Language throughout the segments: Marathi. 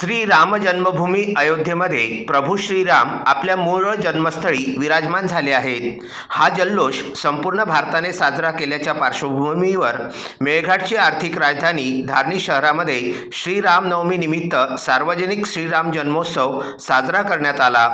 श्री राम जन्मभूमी अयोध्येमध्ये प्रभू श्रीराम आपल्या मूळ जन्मस्थळी विराजमान झाले आहेत। हा जल्लोष संपूर्ण भारताने साजरा केल्याच्या पार्श्वभूमीवर मेळघाटची आर्थिक राजधानी धारणी शहरामध्ये श्रीरामनवमी निमित्त सार्वजनिक श्रीराम जन्मोत्सव साजरा करण्यात आला,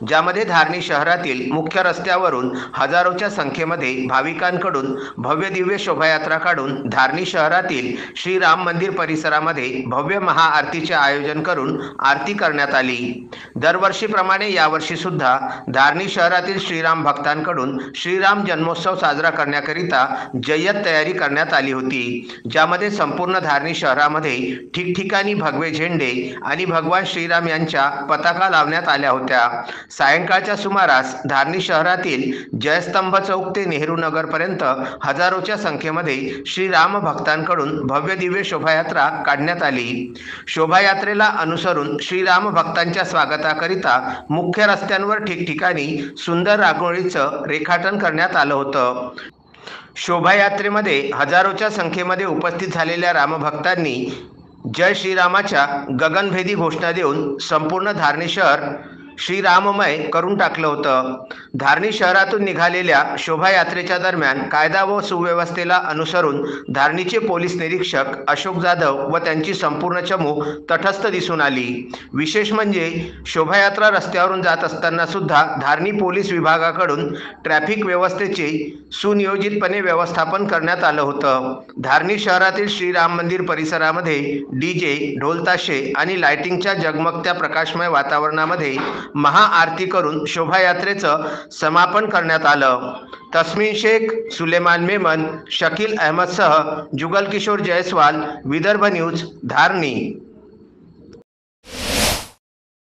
ज्यामध्ये धारणी शहरातील मुख्य रस्त्यावरून हजारोच्या संख्येमध्ये भाविकांकडून भव्य दिव्य शोभायात्रा काढून धारणी शहरातील श्रीराम मंदिर परिसरामध्ये भव्य महाआरतीचे आयोजन करून आरती करण्यात आली। दरवर्षीप्रमाणे यावर्षी सुद्धा धारणी शहरातील श्रीराम भक्तांकडून श्रीराम जन्मोत्सव साजरा करण्याकरिता जय्यत तयारी करण्यात आली होती, ज्यामध्ये संपूर्ण धारणी शहरामध्ये ठिकठिकाणी भगवे झेंडे आणि भगवान श्रीराम यांच्या पताका लावण्यात आल्या होत्या। सायंकाळच्या सुमारास धारणी शहरातील जयस्तंभ चौक ते नेहरू नगर पर्यंत हजारोच्या संख्येमध्ये श्रीराम भक्तांकडून भव्य दिव्य शोभायात्रा काढण्यात आली। शोभायात्रेला अनुसरून श्रीराम भक्तांच्या स्वागताकरिता मुख्य रस्त्यांवर ठिकठिकाणी सुंदर रांगोळीचं रेखाटन करण्यात आलं होतं। शोभायात्रेमध्ये हजारोच्या संख्येमध्ये उपस्थित झालेल्या रामभक्तांनी जय श्रीरामाच्या गगनभेदी घोषणा देऊन संपूर्ण धारणी शहर श्रीराममय करून टाकलं होतं। धारणी शहरातून निघालेल्या शोभायात्रेच्या दरम्यान कायदा व सुव्यवस्थेला अनुसरून धारणीचे पोलीस निरीक्षक अशोक जाधव व त्यांची संपूर्ण चमू तटस्थ दिसून आली। विशेष म्हणजे शोभायात्रा रस्त्यावरून जात असताना सुद्धा धारणी पोलीस विभागाकडून ट्रॅफिक व्यवस्थेचे सुनियोजितपणे व्यवस्थापन करण्यात आलं होतं। धारणी शहरातील श्रीराम मंदिर परिसरामध्ये डीजे, ढोलताशे आणि लाइटिंगच्या जगमगत्या प्रकाशमय वातावरणामध्ये महाआरती करून शोभायात्रेचं समापन करण्यात आलं। तस्मीन शेख, सुलेमान मेमन, शकील अहमदसह जुगल किशोर जयस्वाल, विदर्भ न्यूज, धारणी।